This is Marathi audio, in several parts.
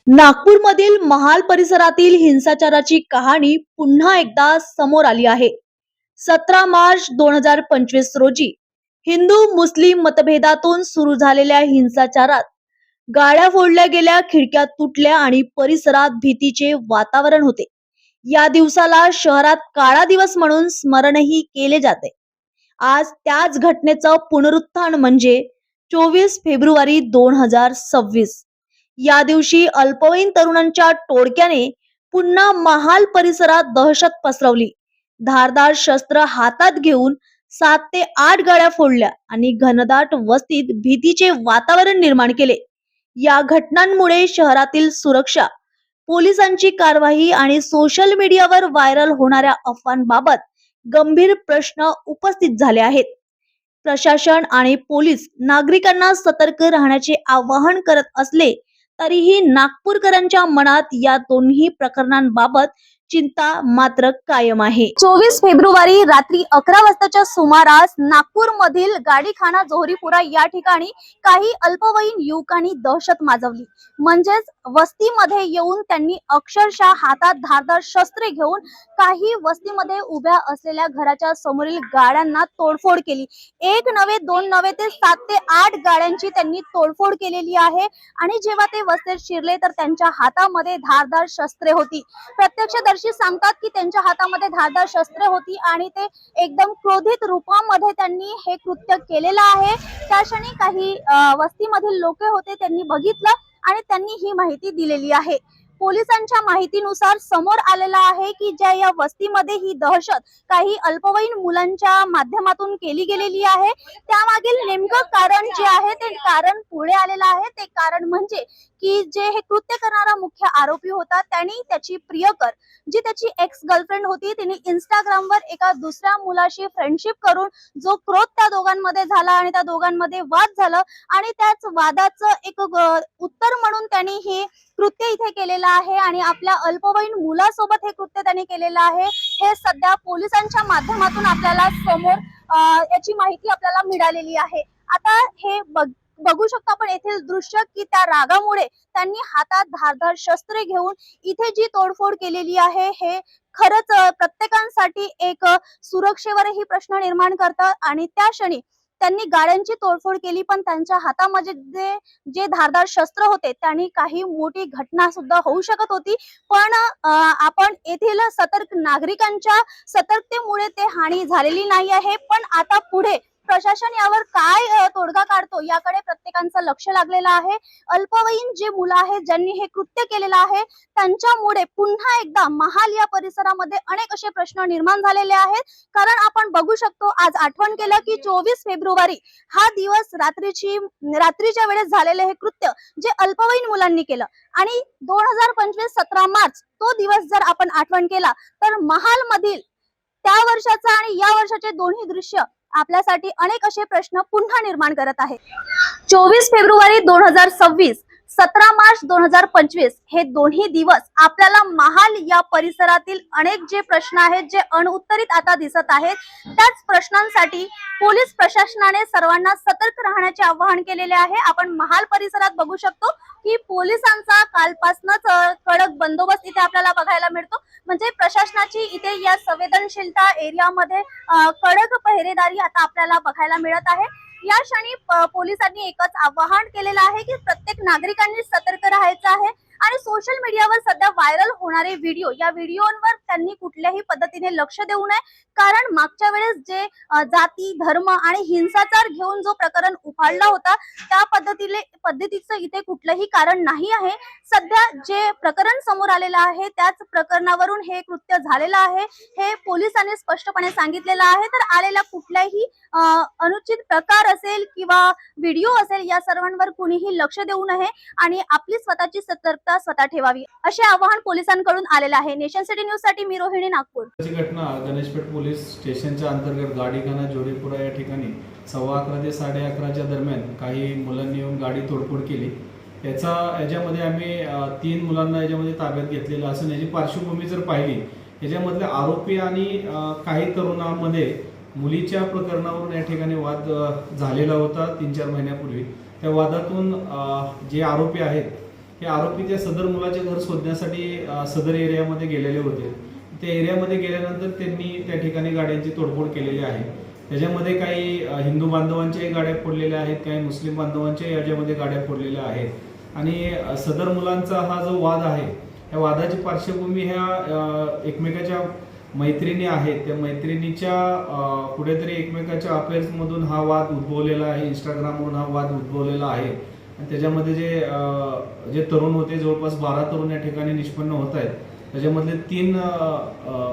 नागपूरमधील महाल परिसरातील हिंसाचाराची कहाणी पुन्हा एकदा समोर आली आहे. 17 मार्च 2025 रोजी हिंदू मुस्लिम मतभेदातून सुरू झालेल्या हिंसाचारात गाड्या फोडल्या गेल्या, खिडक्या तुटल्या आणि परिसरात भीतीचे वातावरण होते. या दिवसाला शहरात काळा दिवस म्हणून स्मरणही केले जाते. आज त्याच घटनेचं पुनरुत्थान म्हणजे 24 फेब्रुवारी 2026. या दिवशी अल्पवयीन तरुणांच्या टोळक्याने पुन्हा महाल परिसरात दहशत पसरवली. धारदार शस्त्र हातात घेऊन 7 ते 8 गाड्या फोडल्या आणि घनदाट वस्तीत भीतीचे वातावरण निर्माण केले. या घटनांमुळे शहरातील सुरक्षा, पोलिसांची कारवाई आणि सोशल मीडियावर व्हायरल होणाऱ्या अफवांबाबत गंभीर प्रश्न उपस्थित झाले आहेत. प्रशासन आणि पोलीस नागरिकांना सतर्क राहण्याचे आवाहन करत असले तरीही नागपूरकरांच्या मनात या दोन्ही प्रकरणांबाबत चिंता मात्र कायम आहे. 24 फेब्रुवारी रात्री 11 वाजताच्या सुमारास नागपूरमधील गाडीखाना जोहरीपुरा या ठिकाणी काही अल्पवयीन युवकांनी दहशत माजवली. म्हणजेच वस्तीमध्ये येऊन त्यांनी अक्षरशः हातात धारदार शस्त्रे घेऊन काही वस्तीमध्ये उभ्या असलेल्या घराच्या समोरील गाड्यांना तोडफोड केली. एक नव्हे, दोन नव्हे, ते 7 ते 8 गाड्यांची त्यांनी तोडफोड केलेली आहे. आणि जेव्हा ते वस्तीत शिरले तर त्यांच्या हातामध्ये धारदार शस्त्रे होती. प्रत्यक्षदर्शी सांगतात की त्यांच्या हातामध्ये धारदार शस्त्रे होती आणि ते एकदम क्रोधित रूपामध्ये त्यांनी हे कृत्य केलेलं आहे. त्या क्षणी काही वस्तीमधील लोक होते, त्यांनी बघितलं आणि त्यांनी ही माहिती दिलेली आहे. पोलिसांच्या माहितीनुसार समोर आलेला आहे की ज्या या वस्तीमध्ये ही दहशत काही अल्पवयीन मुलांच्या माध्यमातून केली गेलेली आहे. त्यामागील नेमकं कारण जे आहे ते कारण पुढे आलेलं आहे. ते कारण म्हणजे की जे हे कृत्य करणारा मुख्य आरोपी होता, त्यांनी त्याची प्रियकर, जी त्याची एक्स गर्लफ्रेंड होती, तिने इंस्टाग्रामवर एका दुसऱ्या मुलाशी फ्रेंडशिप करून जो क्रोध त्या दोघांमध्ये झाला आणि त्या दोघांमध्ये वाद झाला आणि त्याच वादाचं एक उत्तर म्हणून त्यांनी हे कृत्य इथे केलेलं आहे आणि आपल्या अल्पवयीन मुलासोबत हे कृत्य त्यांनी केलेलं आहे. हे सध्या पोलिसांच्या माध्यमातून आपल्याला समोर याची माहिती आपल्याला मिळालेली आहे. आता हे बघू शकतो आपण येथील दृश्य की त्या रागामुळे त्यांनी हातात धारदार शस्त्रे घेऊन इथे जी तोडफोड केलेली आहे हे खरंच प्रत्येकांसाठी एक सुरक्षेवरही प्रश्न निर्माण करतात. आणि त्या क्षणी त्यांनी गाड्यांची तोडफोड केली, पण त्यांच्या हातामध्ये जे धारदार शस्त्र होते त्यांनी काही मोठी घटना सुद्धा होऊ शकत होती. पण आपण येथील सतर्क नागरिकांच्या सतर्कतेमुळे ते हानी झालेली नाही आहे. पण आता पुढे प्रशासन यावर काय तोडगा काढतो याकडे प्रत्येकांचं लक्ष लागलेलं आहे. अल्पवयीन जे मुलं आहेत ज्यांनी हे कृत्य केलेलं आहे त्यांच्यामुळे पुन्हा एकदा महाल या परिसरामध्ये अनेक असे प्रश्न निर्माण झालेले आहेत. कारण आपण बघू शकतो, आज आठवण केलं की 24 फेब्रुवारी हा दिवस रात्रीच्या वेळेस झालेले हे कृत्य जे अल्पवयीन मुलांनी केलं आणि 2025 17 मार्च तो दिवस जर आपण आठवण केला तर महाल मधील त्या वर्षाचा आणि या वर्षाचे दोन्ही दृश्य आपल्यासाठी अनेक असे प्रश्न पुन्हा निर्माण करत आहेत. 24 फेब्रुवारी 2026, 17 मार्च 2025 हे दोन्ही दिवस आपल्याला महाल या परिसरातील अनेक जे प्रश्न आहेत जे अनउत्तरित आता दिसत आहेत, त्याच प्रश्नांसाठी पोलीस प्रशासनाने सर्वांना सतर्क राहण्याचे आवाहन केलेले आहे. आपण महाल परिसरात बघू शकतो की पोलिसांचा कालपासूनच कडक बंदोबस्त इथे आपल्याला बघायला मिळतो. म्हणजे प्रशासनाची इथे या संवेदनशीलता एरियामध्ये कडक पहिरेदारी आता आपल्याला बघायला मिळत आहे. या क्षणी पोलिसांनी एकच आवाहन केलेलं आहे की प्रत्येक नागरिकांनी सतर्क राहायचं आहे आणि सोशल मीडियावर सध्या व्हायरल होणारे व्हिडिओ, या व्हिडिओवर त्यांनी कुठल्याही पद्धतीने लक्ष देऊ नये. कारण मागच्या वेळेस जे जाती, धर्म आणि हिंसाचार घेऊन जो प्रकरण उफाळला होता त्या पद्धतीचं इथे कुठलंही कारण नाही आहे. सध्या जे प्रकरण समोर आलेलं आहे त्याच प्रकरणावरून हे कृत्य झालेलं आहे हे पोलिसांनी स्पष्टपणे सांगितलेलं आहे. तर आलेला कुठलाही अनुचित प्रकार असेल किंवा व्हिडिओ असेल या सर्वांवर कुणीही लक्ष देऊ नये आणि आपली स्वतःची सतर्कता स्वतः ठेवावी असे आवाहन पोलिसांकडून आलेले आहे. नेशन सिटी न्यूज साठी मी रोहिणी, नागपूर. ही घटना गणेशपेठ पोलीस स्टेशनच्या अंतर्गत गाडीखाना जोडीपुरा या ठिकाणी 11:15 ते 11:30च्या दरम्यान काही मुलांनी येऊन गाडी तोडफोड केली. याच्यामध्ये आम्ही 3 मुलांना याच्यामध्ये ताब्यात घेतलेलं असून याची पार्श्वभूमी जर पाहिली, याच्यामधले आरोपी आणि काही तरुणांमध्ये मुलीच्या प्रकरणावरून या ठिकाणी वाद झालेला होता 3-4 महिन्यापूर्वी. त्या वादातून जे आरोपी आहेत हे आरोपी त्या सदर मुलाचे घर शोधण्यासाठी सदर एरियामध्ये गेलेले होते. त्या एरियामध्ये गेल्यानंतर त्यांनी त्या ठिकाणी गाड्यांची तोडफोड केलेली आहे. त्याच्यामध्ये काही हिंदू बांधवांच्याही गाड्या फोडलेल्या आहेत, काही मुस्लिम बांधवांच्याही याच्यामध्ये गाड्या फोडलेल्या आहेत. आणि सदर मुलांचा हा जो वाद आहे, या वादाची पार्श्वभूमी ह्या एकमेकाच्या मैत्रिणी आहेत. त्या मैत्रिणीच्या कुठेतरी एकमेकाच्या अफेअर्समधून हा वाद उद्भवलेला आहे, इंस्टाग्रामवरून हा वाद उद्भवलेला आहे. आणि त्याच्यामध्ये जे तरुण होते, जवळपास 12 तरुण या ठिकाणी निष्पन्न होत आहेत. त्याच्यामधले 3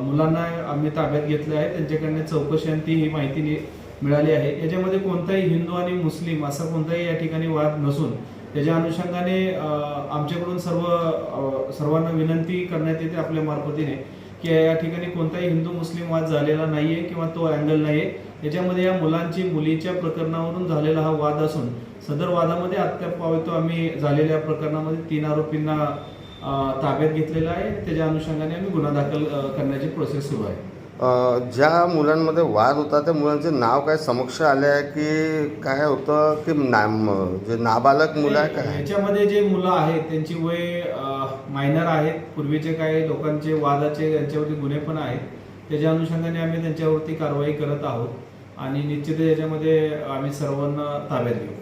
मुलांना आम्ही ताब्यात घेतले आहे. त्यांच्याकडनं चौकशी ही माहिती मिळाली आहे. याच्यामध्ये कोणताही हिंदू आणि मुस्लिम असा कोणताही या ठिकाणी वाद नसून त्याच्या अनुषंगाने आमच्याकडून सर्वांना विनंती करण्यात येते आपल्या मार्फतीने की या ठिकाणी कोणताही हिंदू मुस्लिम वाद झालेला नाहीये किंवा तो अँगल नाहीये. याच्यामध्ये या मुलीच्या प्रकरणावरून झालेला हा वाद असून सदर वादामध्ये अद्याप आम्ही झालेल्या प्रकरणामध्ये 3 आरोपींना ताब्यात घेतलेला आहे. त्याच्या अनुषंगाने आम्ही गुन्हा दाखल करण्याची प्रोसेस सुरू आहे. ज्या मुलांमध्ये वाद होता त्या मुलांचे नाव काय समक्ष आले आहे की काय होतं की जे नाबालक मुलं आहे काय? याच्यामध्ये जे मुलं आहेत त्यांची वय मायनर आहेत. पूर्वीचे काही लोकांचे वादाचे यांच्यावरती गुन्हे पण आहेत. त्याच्या अनुषंगाने आम्ही त्यांच्यावरती कारवाई करत आहोत आणि निश्चित याच्यामध्ये आम्ही सर्वांना ताब्यात घेऊ.